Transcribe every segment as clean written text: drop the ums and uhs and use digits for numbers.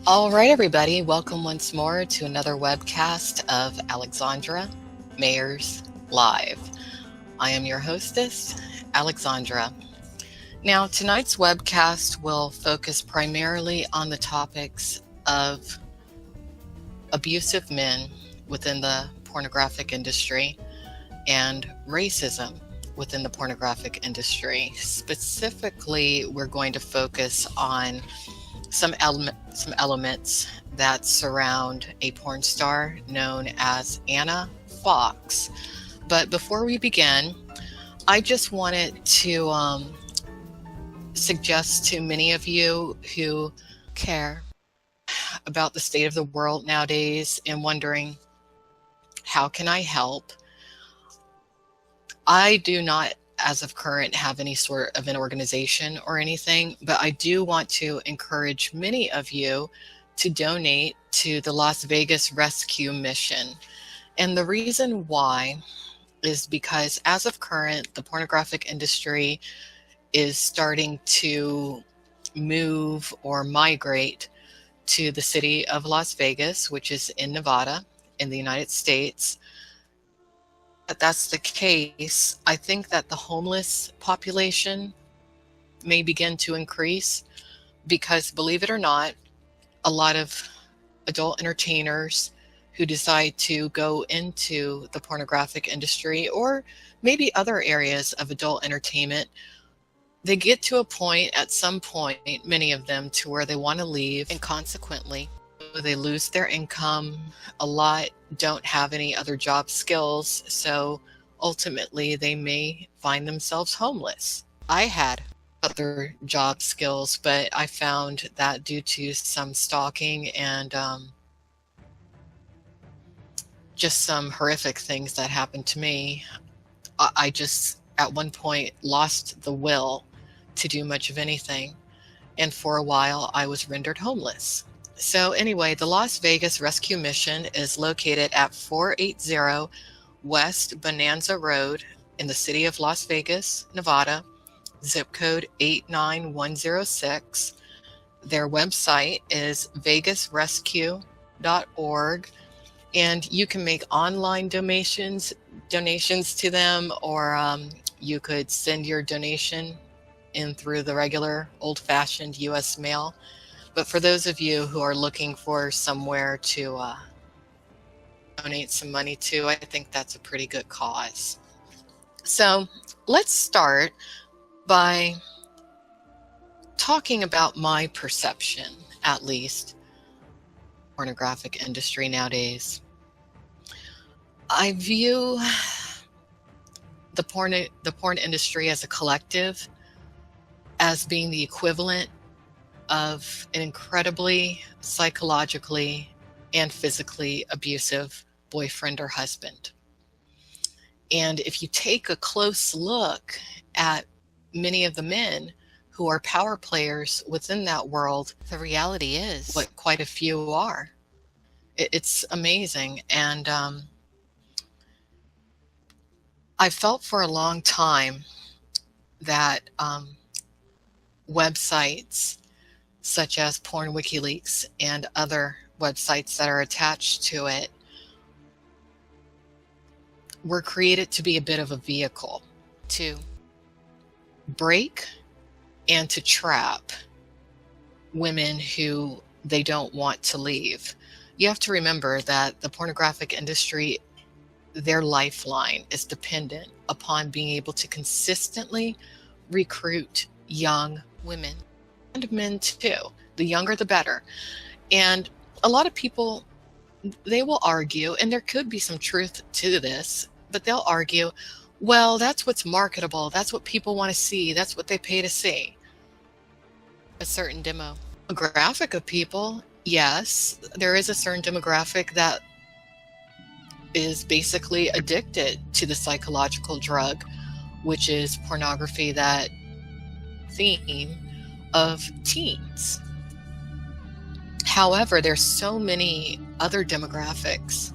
All right, everybody, welcome once more to another webcast of Alexandra Mayers Live. I am your hostess, Alexandra. Now, tonight's webcast will focus primarily on the topics of abusive men within the pornographic industry and racism within the pornographic industry. Specifically, we're going to focus on some elements that surround a porn star known as Anna Fox. But before we begin, I just wanted to suggest to many of you who care about the state of the world nowadays and wondering, how can I help? I do not, as of current, have any sort of an organization or anything, but I do want to encourage many of you to donate to the Las Vegas Rescue Mission. And the reason why is because, as of current, the pornographic industry is starting to move or migrate to the city of Las Vegas, which is in Nevada, in the United States. If that's the case, I think that the homeless population may begin to increase because, believe it or not, a lot of adult entertainers who decide to go into the pornographic industry or maybe other areas of adult entertainment, they get to a point at some point, many of them, to where they want to leave, and consequently they lose their income. A lot don't have any other job skills, so ultimately they may find themselves homeless. I had other job skills, but I found that due to some stalking and just some horrific things that happened to me, I just at one point lost the will to do much of anything, and for a while I was rendered homeless. So anyway, the Las Vegas Rescue Mission is located at 480 West Bonanza Road in the city of Las Vegas, Nevada, zip code 89106. Their website is vegasrescue.org, and you can make online donations to them, or you could send your donation in through the regular old-fashioned U.S. mail. But for those of you who are looking for somewhere to donate some money to, I think that's a pretty good cause. So let's start by talking about my perception, at least, pornographic industry nowadays. I view the porn industry as a collective as being the equivalent of an incredibly psychologically and physically abusive boyfriend or husband. And if you take a close look at many of the men who are power players within that world, the reality is what quite a few are. It's amazing. And I felt for a long time that websites such as Porn WikiLeaks and other websites that are attached to it were created to be a bit of a vehicle to break and to trap women who they don't want to leave. You have to remember that the pornographic industry, their lifeline is dependent upon being able to consistently recruit young women and men too. The younger the better. And a lot of people, they will argue, and there could be some truth to this, but they'll argue, well, that's what's marketable, that's what people want to see, that's what they pay to see. A certain demographic of people, yes, there is a certain demographic that is basically addicted to the psychological drug, which is pornography, that theme of teens. However, there's so many other demographics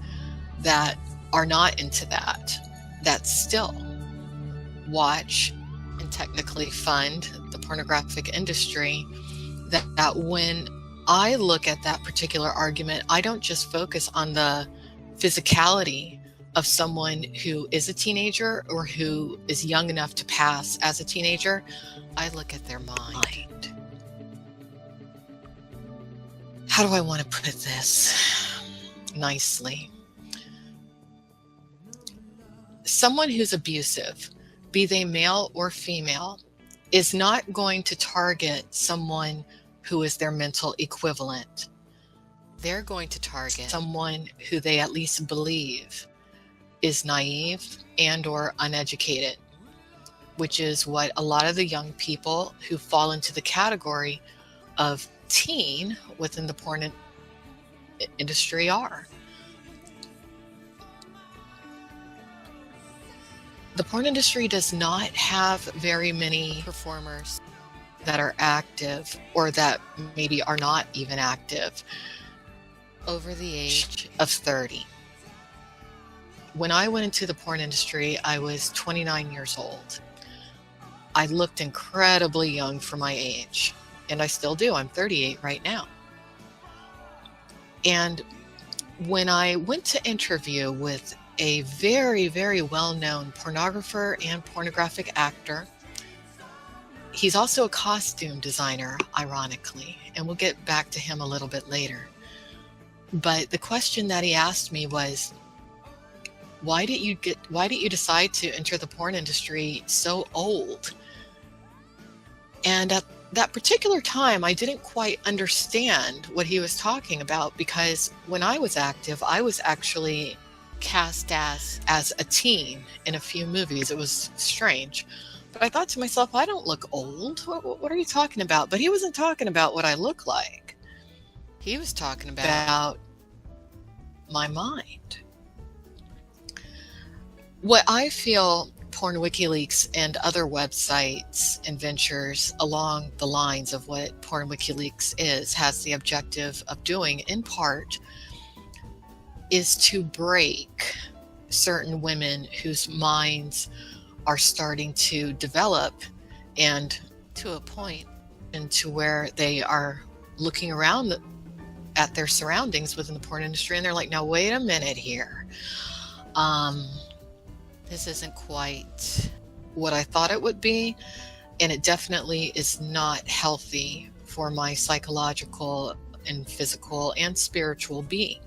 that are not into that still watch and technically fund the pornographic industry, that when I look at that particular argument, I don't just focus on the physicality of someone who is a teenager or who is young enough to pass as a teenager. I look at their mind. How do I want to put this nicely? Someone who's abusive, be they male or female, is not going to target someone who is their mental equivalent. They're going to target someone who they at least believe is naive and or uneducated, which is what a lot of the young people who fall into the category of teen within the porn industry are. The porn industry does not have very many performers that are active, or that maybe are not even active, over the age of 30. When I went into the porn industry, I was 29 years old. I looked incredibly young for my age, and I still do. I'm 38 right now. And when I went to interview with a very, very well-known pornographer and pornographic actor, he's also a costume designer, ironically, and we'll get back to him a little bit later. But the question that he asked me was, why did you decide to enter the porn industry so old? And at that particular time, I didn't quite understand what he was talking about, because when I was active, I was actually cast as a teen in a few movies. It was strange. But I thought to myself, I don't look old. What are you talking about? But he wasn't talking about what I look like. He was talking about my mind. What I feel Porn WikiLeaks and other websites and ventures along the lines of what Porn WikiLeaks has the objective of doing, in part, is to break certain women whose minds are starting to develop, and to a point into where they are looking around at their surroundings within the porn industry, and they're like, now wait a minute here. This isn't quite what I thought it would be, and it definitely is not healthy for my psychological and physical and spiritual being.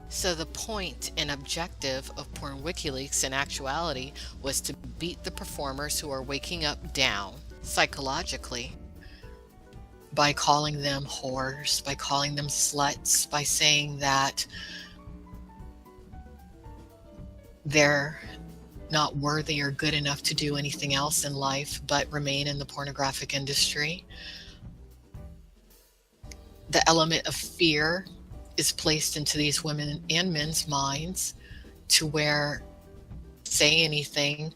So the point and objective of Porn WikiLeaks in actuality was to beat the performers who are waking up down psychologically by calling them whores, by calling them sluts, by saying that they're not worthy or good enough to do anything else in life but remain in the pornographic industry. The element of fear is placed into these women and men's minds, to where say anything,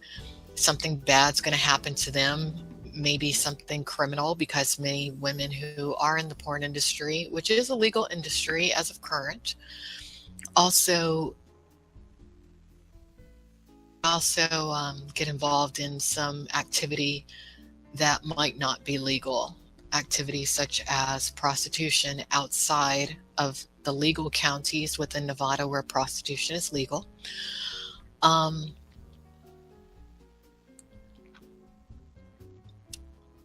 something bad's going to happen to them, maybe something criminal, because many women who are in the porn industry, which is a legal industry as of current, also get involved in some activity that might not be legal, activities such as prostitution outside of the legal counties within Nevada where prostitution is legal.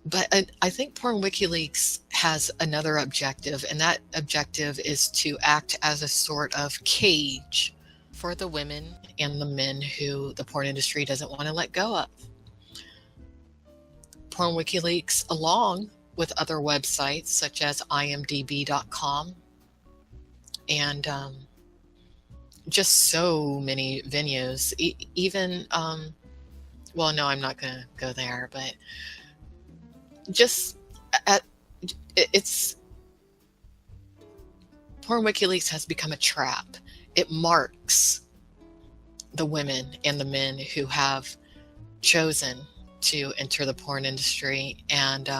But I think Porn WikiLeaks has another objective, and that objective is to act as a sort of cage for the women and the men who the porn industry doesn't want to let go of. Porn WikiLeaks, along with other websites such as imdb.com and just so many venues, even, well, no, I'm not going to go there, but Porn WikiLeaks has become a trap. It marks the women and the men who have chosen to enter the porn industry. And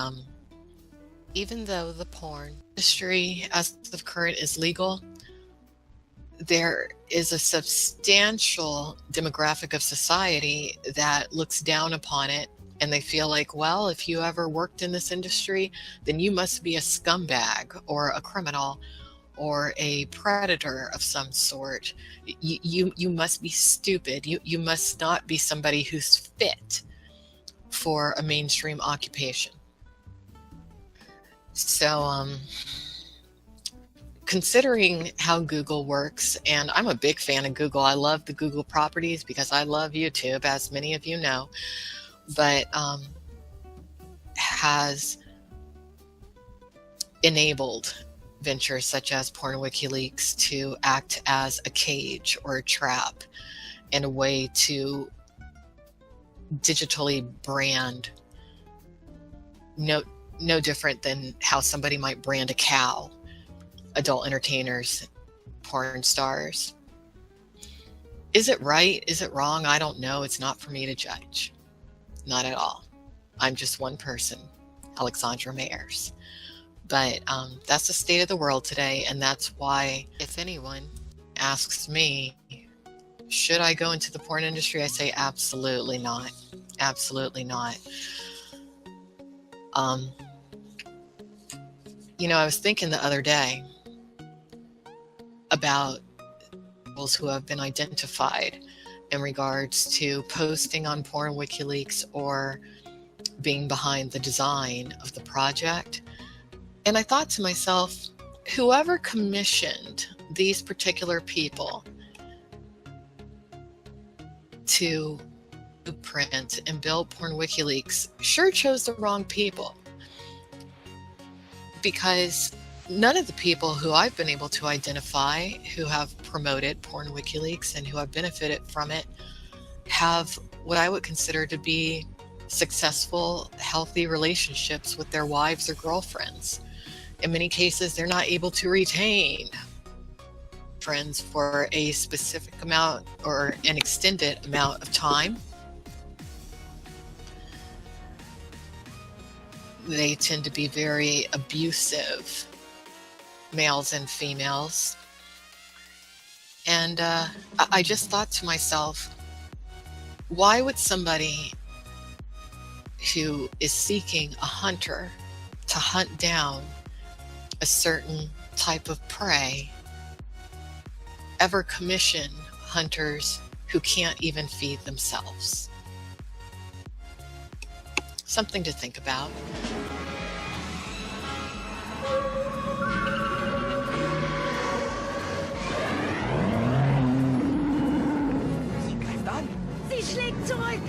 even though the porn industry as of current is legal, there is a substantial demographic of society that looks down upon it And they feel like, well, if you ever worked in this industry, then you must be a scumbag or a criminal or a predator of some sort. You must be stupid. You must not be somebody who's fit for a mainstream occupation. So, considering how Google works, and I'm a big fan of Google. I love the Google properties because I love YouTube, as many of you know, but has enabled ventures such as Porn WikiLeaks to act as a cage or a trap and a way to digitally brand, no different than how somebody might brand a cow, adult entertainers, porn stars. Is it right? Is it wrong? I don't know. It's not for me to judge. Not at all. I'm just one person, Alexandra Mayers. But that's the state of the world today, and that's why if anyone asks me, should I go into the porn industry? I say absolutely not. Absolutely not. I was thinking the other day about those who have been identified in regards to posting on Porn WikiLeaks or being behind the design of the project. And I thought to myself, whoever commissioned these particular people to print and build Porn WikiLeaks sure chose the wrong people. Because none of the people who I've been able to identify who have promoted Porn WikiLeaks and who have benefited from it have what I would consider to be successful, healthy relationships with their wives or girlfriends. In many cases, they're not able to retain friends for a specific amount or an extended amount of time. They tend to be very abusive, males and females. And I just thought to myself, why would somebody who is seeking a hunter to hunt down a certain type of prey ever commission hunters who can't even feed themselves? Something to think about. Sie greift an. Sie schlägt zurück.